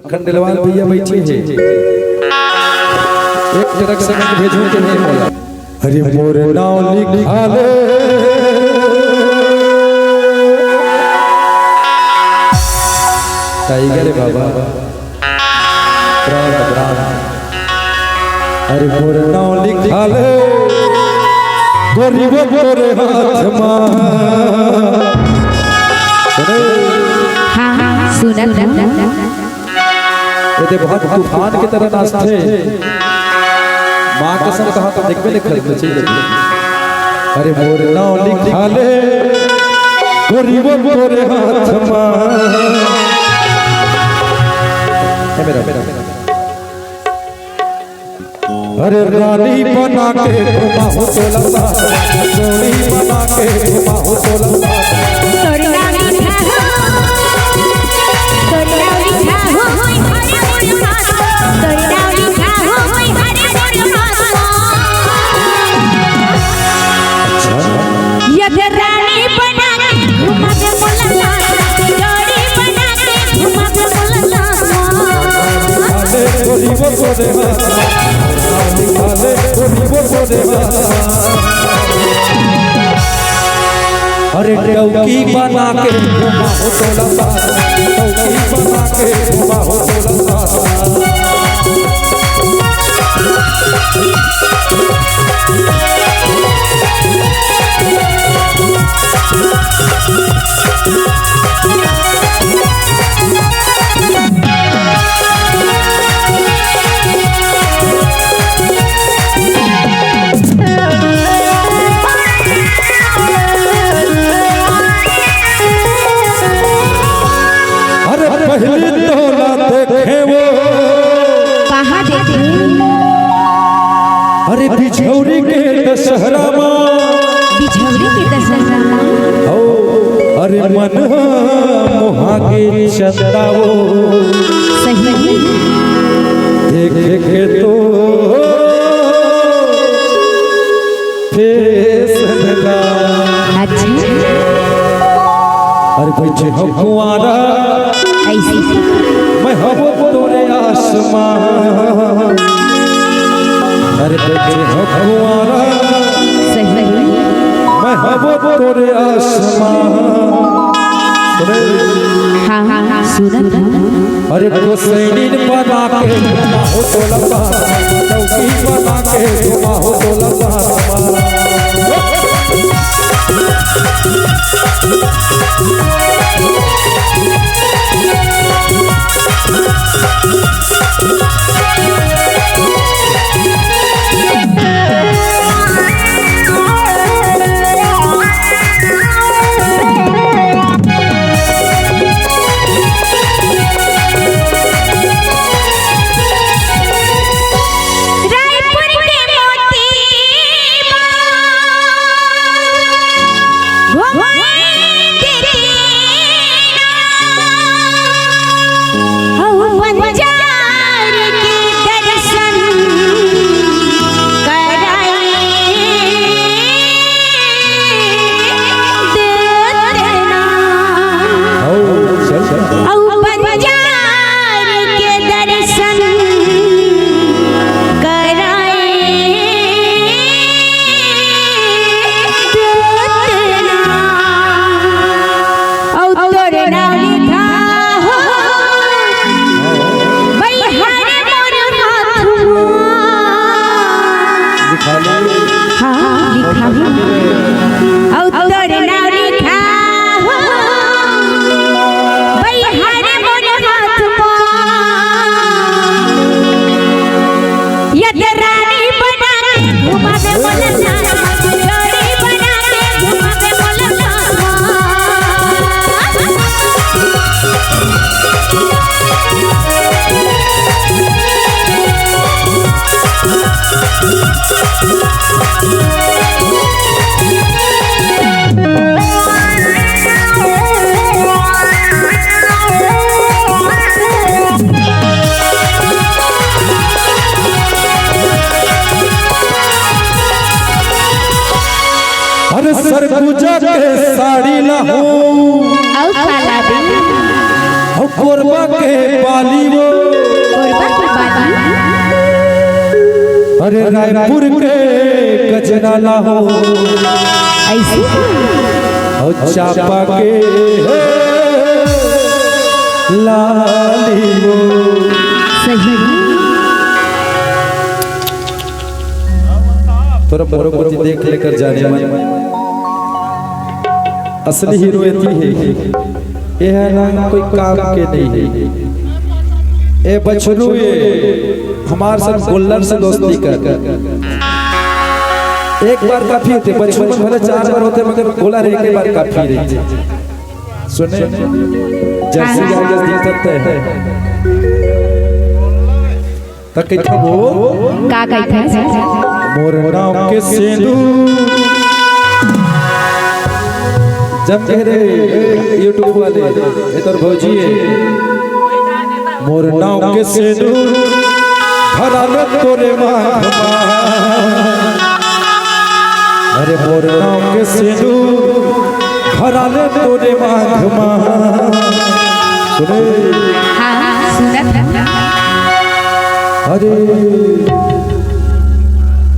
खंडेलवाल भैया बैठे हैं, एक ट्रक सेकंड भेजूं के नहीं बोला। अरे मोर नाव लिखा ले टाइगर बाबा अरे मोर नाव लिखा ले गरीब तोरे हाथ मां सुना ये बहुत तूफान की तरह नाचते माँ कसम कहा तो देखबे नहीं खरीदना चाहिए। अरे मोर नाव लिखा ले गरीब तोरे हाथ मां मेरा अरे रानी बना के घुमाओ तो लगा सोनी बना के घुमाओ तो लगा अरे टौकी बना के घुमाओ तो लगा टौकी बना के घुमाओ तो लगा पहली तोला देखे वो कहाँ देखे? अरे बिछौरी के दशहरा माँ बिछौरी के दशहरा माँ हो अरे मन मोहा के चंदा वो सही देखे के तो फेसला अच्छा अरे बैठे हो कुआरा मैं हब तोरे आसमान अरे बैठे हो कुआरा सही मैं हब तोरे आसमान हाँ सुना अरे तो सैनिक बना के घुमाओ तो लगा चौकी बना के घुमाओ तो लगा अरे सरगुजा के साड़ी लहू और काला भी कोरबा के बाली वो रायपुर के गजराला हो ऐसे और चापा के लाली हो। सही थोड़ा मोरोपति देख लेकर जाने मन असली हीरो ये है, ये है ना कोई काम के नहीं है। ए बछरू ये हमारे साथ गोल्लर से दोस्ती कर एक बार काफी होते, बछरू में भले 4 बार होते मगर गोला एक ही बार काफी रहती। सुने जैसे आगे दिखते हैं तक कितना वो का कहते हैं मोर नाम के सिंदूर जब रे यूट्यूब वाले इधर भौजी है मोर नाम के सिंदूर भरा ले तोरे मांग अरे मोर नाम के सिंदूर भरा ले तोरे मांग सुने हाँ सुनत अरे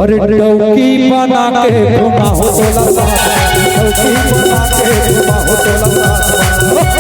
अरे टौकी बना के घुमा हो तोला टौकी बना के घुमा हो तोला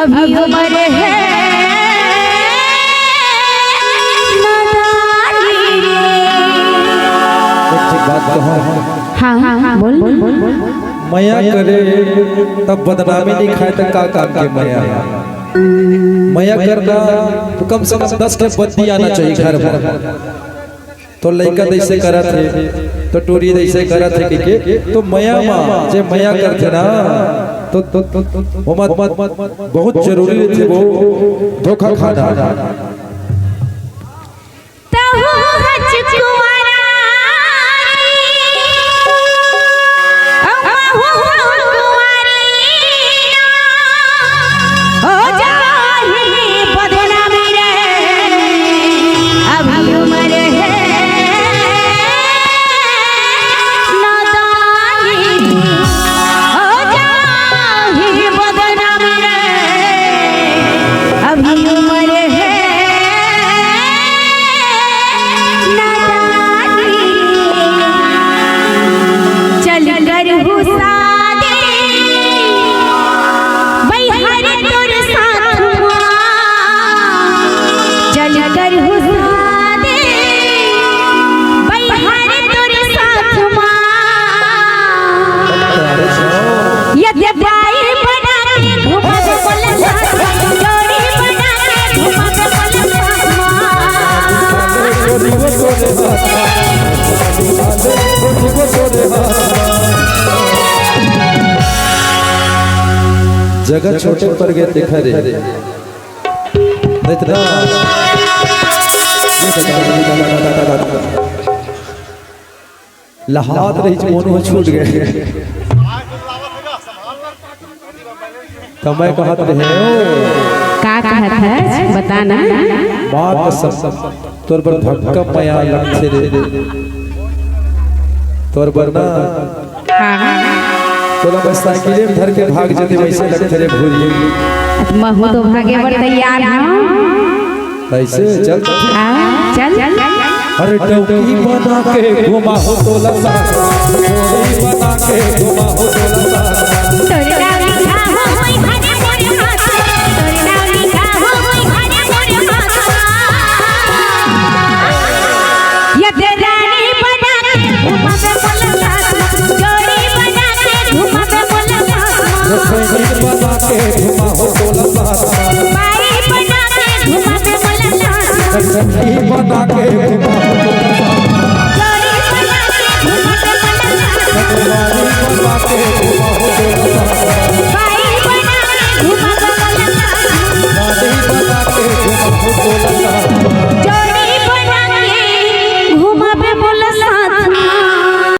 अभी उम्र है हाँ बोल मया करे तब बदनामी नहीं खाए तक का काम के मया करना तो कम से कम 10 के बत्ती आना चाहिए घर में। तो लड़का जैसे करा थे तो टूरी जैसे करा थे कि तो मया माँ जे मया करते ना तो बहुत जरूरी थे वो धोखा खाना। जगह छोटे पर गए देखा रे लहात रही मोनो छूट गए तो मैं कहत रहे का कहत है बताना बात सब तोर पर धक्का पया लग रे तोर पर ना तोला बस साइकिल में धर के भाग जते वैसे लगते रे भूरी महू तो भागे पर तैयार हूं ऐसे चल चल अरे टौकी बना के घुमा हो तोला सा टौकी बना के घुमा हो तोला सा तोरे नाम लिखा हो कोई भागे मोरे हाथ तोरे नाम लिखा हो कोई भागे मोरे हाथ ये रानी बना के घुमा पे बोला जोड़ी बना के घुमा पे बोला बना के बना के घुमा जोड़ी बना के घूमत बना